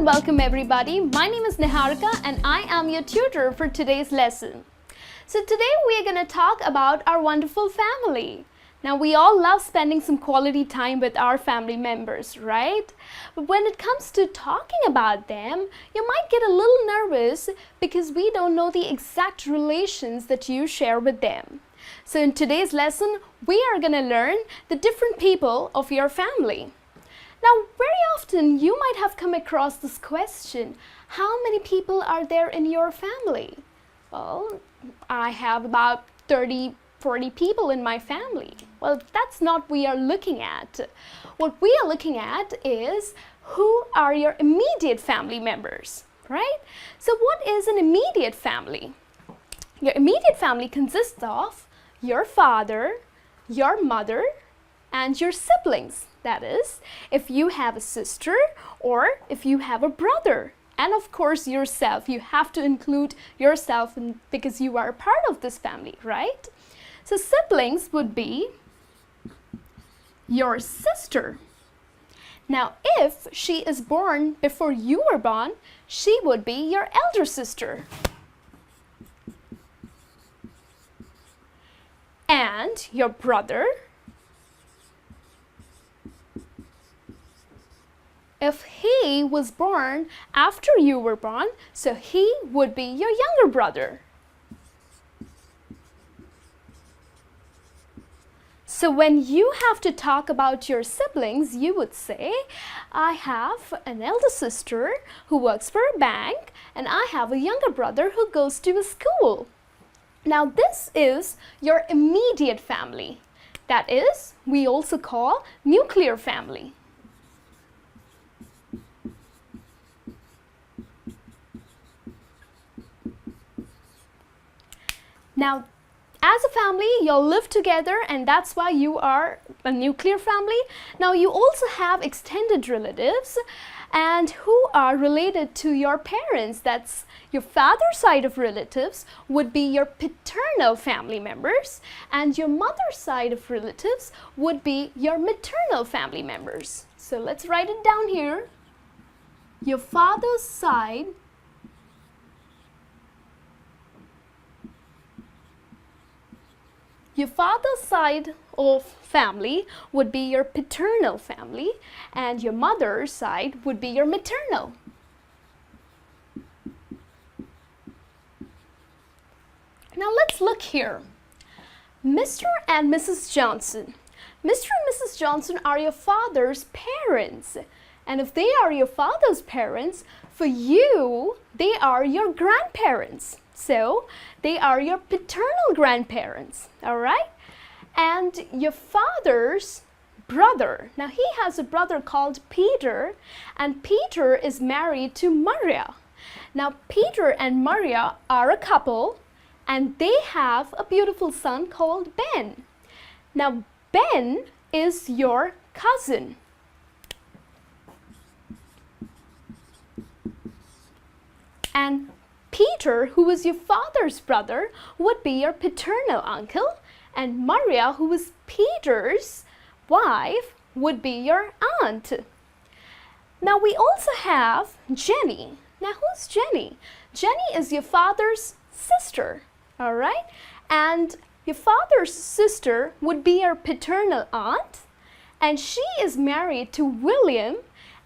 welcome everybody. My name is Niharika and I am your tutor for today's lesson. So today we are going to talk about our wonderful family. Now we all love spending some quality time with our family members, right? But when it comes to talking about them, you might get a little nervous because we don't know the exact relations that you share with them. So in today's lesson, we are going to learn the different people of your family. Now, very often you might have come across this question, how many people are there in your family? Well, I have about 30-40 people in my family. Well, that's not what we are looking at. What we are looking at is who are your immediate family members, right? So what is an immediate family? Your immediate family consists of your father, your mother, and your siblings. That is, if you have a sister or if you have a brother. And of course yourself. You have to include yourself because you are a part of this family, right? So siblings would be your sister. Now if she is born before you were born, she would be your elder sister. And your brother, if he was born after you were born, so he would be your younger brother. So when you have to talk about your siblings, you would say, I have an elder sister who works for a bank, and I have a younger brother who goes to a school. Now this is your immediate family. That is, we also call nuclear family. Now, as a family, you'll live together and that's why you are a nuclear family. Now, you also have extended relatives and who are related to your parents. That's your father's side of relatives would be your paternal family members and your mother's side of relatives would be your maternal family members. So let's write it down here. Your father's side of family would be your paternal family and your mother's side would be your maternal. Now let's look here. Mr. and Mrs. Johnson. Mr. and Mrs. Johnson are your father's parents. And if they are your father's parents, for you, they are your grandparents. So they are your paternal grandparents, all right? And your father's brother. Now he has a brother called Peter, and Peter is married to Maria. Now Peter and Maria are a couple, and they have a beautiful son called Ben. Now Ben is your cousin. And Peter, who is your father's brother, would be your paternal uncle, and Maria, who is Peter's wife, would be your aunt. Now we also have Jenny. Now who's Jenny? Jenny is your father's sister, all right? And your father's sister would be your paternal aunt, and she is married to William,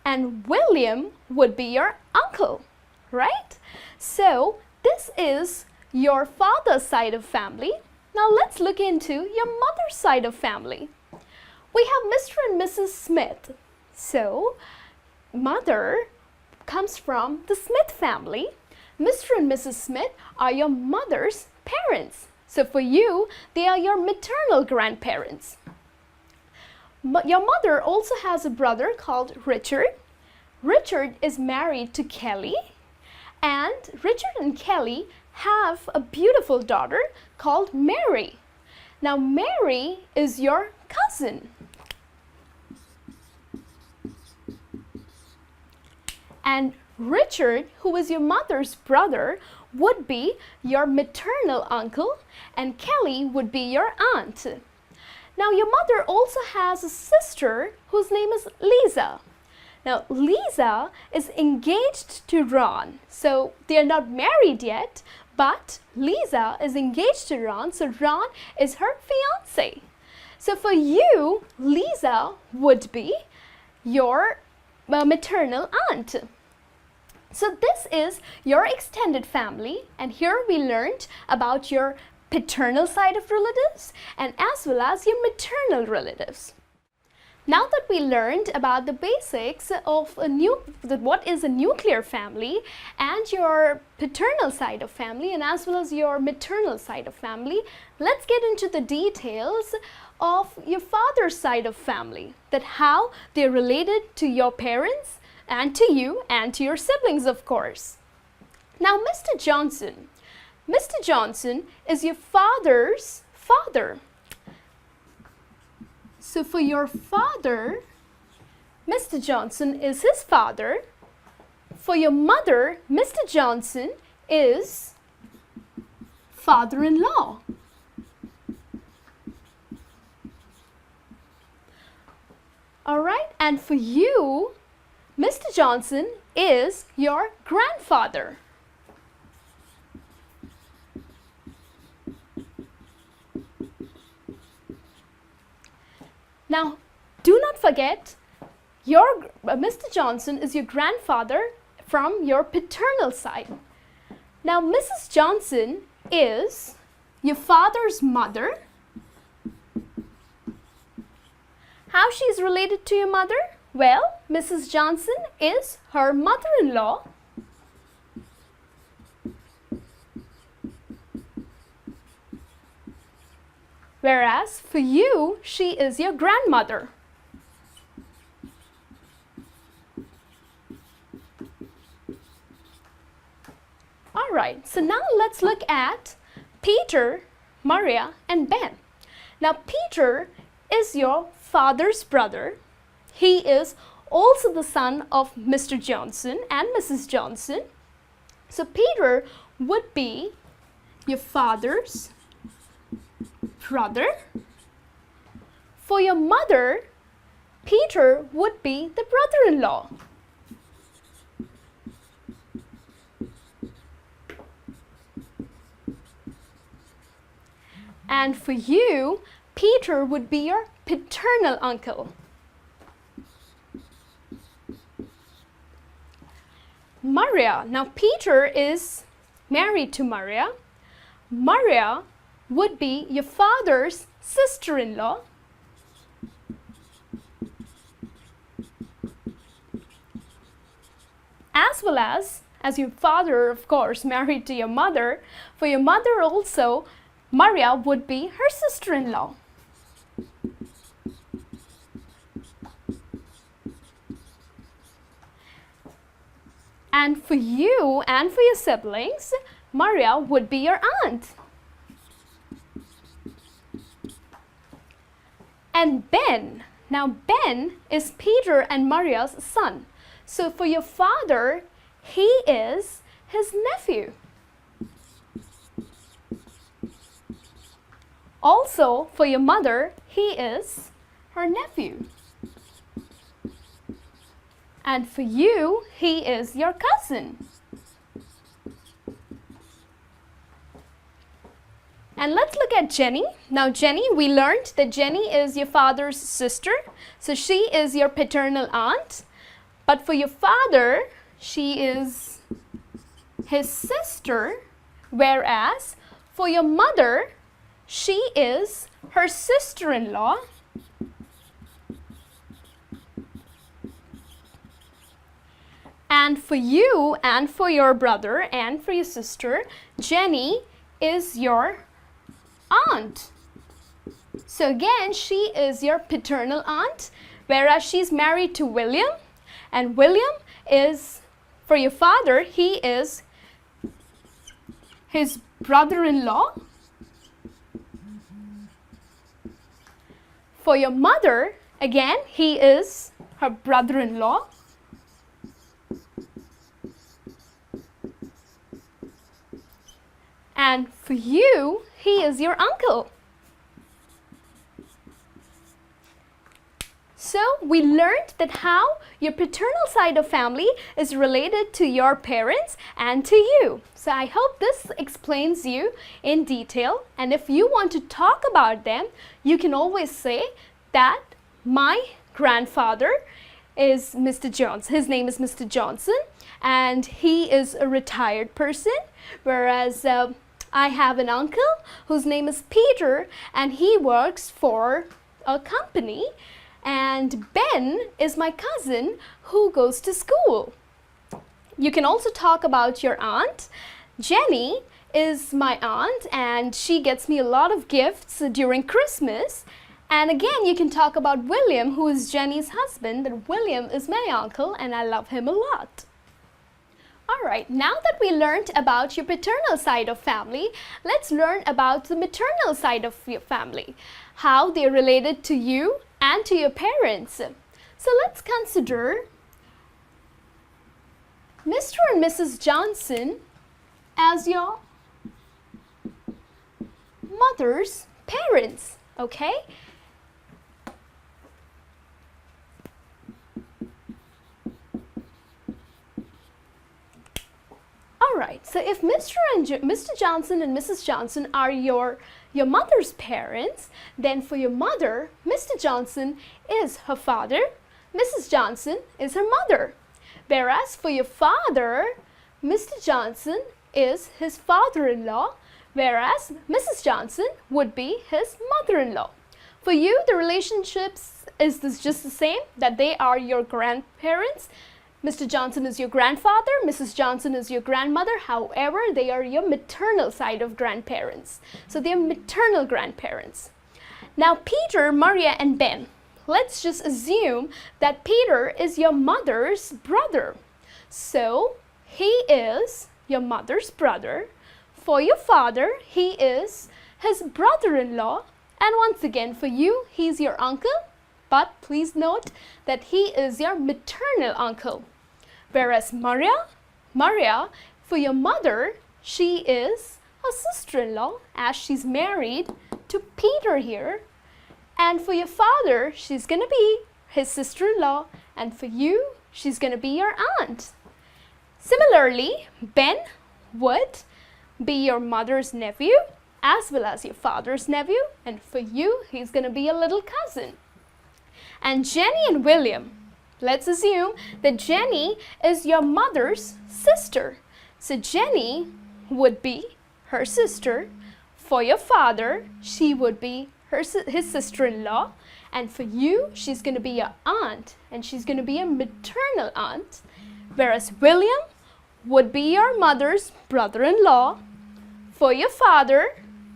and William would be your uncle, right? So this is your father's side of family. Now let's look into your mother's side of family. We have Mr. and Mrs. Smith. So mother comes from the Smith family. Mr. and Mrs. Smith are your mother's parents. So for you, they are your maternal grandparents. But your mother also has a brother called Richard. Richard is married to Kelly. And Richard and Kelly have a beautiful daughter called Mary. Now Mary is your cousin. And Richard, who is your mother's brother, would be your maternal uncle, and Kelly would be your aunt. Now your mother also has a sister whose name is Lisa. Now, Lisa is engaged to Ron. So, they are not married yet, but Lisa is engaged to Ron, so Ron is her fiancé. So, for you, Lisa would be your maternal aunt. So, this is your extended family, and here we learned about your paternal side of relatives and as well as your maternal relatives. Now that we learned about the basics of what is a nuclear family and your paternal side of family and as well as your maternal side of family, let's get into the details of your father's side of family, that how they're related to your parents and to you and to your siblings, of course. Now, Mr. Johnson. Mr. Johnson is your father's father. So for your father, Mr. Johnson is his father. For your mother, Mr. Johnson is father-in-law. All right, and for you, Mr. Johnson is your grandfather. Now, do not forget, your Mr. Johnson is your grandfather from your paternal side. Now, Mrs. Johnson is your father's mother. How she is related to your mother? Well, Mrs. Johnson is her mother-in-law. Whereas for you, she is your grandmother. All right, so now let's look at Peter, Maria, and Ben. Now, Peter is your father's brother. He is also the son of Mr. Johnson and Mrs. Johnson. So, Peter would be your father's brother. For your mother, Peter would be the brother-in-law. And for you, Peter would be your paternal uncle. Maria. Now, Peter is married to Maria. Maria would be your father's sister-in-law. As well as your father, of course, married to your mother, for your mother also, Maria would be her sister-in-law. And for you and for your siblings, Maria would be your aunt. And Ben. Now, Ben is Peter and Maria's son. So for your father, he is his nephew. Also, for your mother, he is her nephew. And for you, he is your cousin. And let's look at Jenny. Now, Jenny, we learned that Jenny is your father's sister. So she is your paternal aunt. But for your father, she is his sister. Whereas for your mother, she is her sister-in-law. And for you and for your brother and for your sister, Jenny is your aunt. So again, she is your paternal aunt, whereas she's married to William. And William is, for your father, he is his brother-in-law. For your mother, again, he is her brother-in-law. And for you, he is your uncle. So we learned that how your paternal side of family is related to your parents and to you. So I hope this explains you in detail, and if you want to talk about them, you can always say that my grandfather is Mr. Johnson. His name is Mr. Johnson, and he is a retired person, whereas I have an uncle whose name is Peter, and he works for a company, and Ben is my cousin who goes to school. You can also talk about your aunt. Jenny is my aunt, and she gets me a lot of gifts during Christmas. And again, you can talk about William, who is Jenny's husband, and William is my uncle, and I love him a lot. Alright, now that we learned about your paternal side of family, let's learn about the maternal side of your family, how they're related to you and to your parents. So let's consider Mr. and Mrs. Johnson as your mother's parents, okay? Alright, so if Mr. Johnson and Mrs. Johnson are your mother's parents, then for your mother, Mr. Johnson is her father, Mrs. Johnson is her mother. Whereas for your father, Mr. Johnson is his father-in-law, whereas Mrs. Johnson would be his mother-in-law. For you, the relationships is just the same, that they are your grandparents. Mr. Johnson is your grandfather, Mrs. Johnson is your grandmother. However, they are your maternal side of grandparents. So they are maternal grandparents. Now, Peter, Maria, and Ben. Let's just assume that Peter is your mother's brother. So he is your mother's brother. For your father, he is his brother-in-law. And once again, for you, he's your uncle. But please note that he is your maternal uncle. Whereas Maria, for your mother, she is a sister-in-law, as she's married to Peter here. And for your father, she's going to be his sister-in-law. And for you, she's going to be your aunt. Similarly, Ben would be your mother's nephew, as well as your father's nephew. And for you, he's going to be a little cousin. And Jenny and William, let's assume that Jenny is your mother's sister. So Jenny would be her sister. For your father, she would be his sister-in-law. And for you, she's going to be your aunt. And she's going to be a maternal aunt. Whereas William would be your mother's brother-in-law. For your father,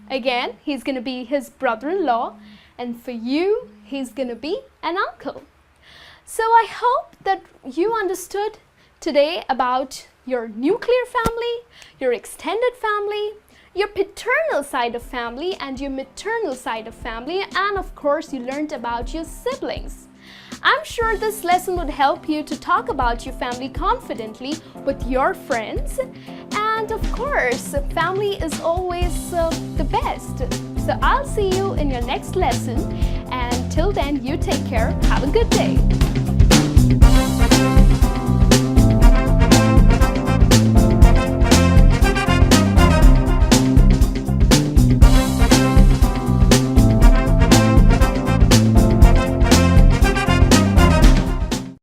again, he's going to be his brother-in-law. And for you, he's going to be an uncle. So I hope that you understood today about your nuclear family, your extended family, your paternal side of family, and your maternal side of family, and of course you learned about your siblings. I'm sure this lesson would help you to talk about your family confidently with your friends, and of course family is always the best. So I'll see you in your next lesson, and till then you take care. Have a good day.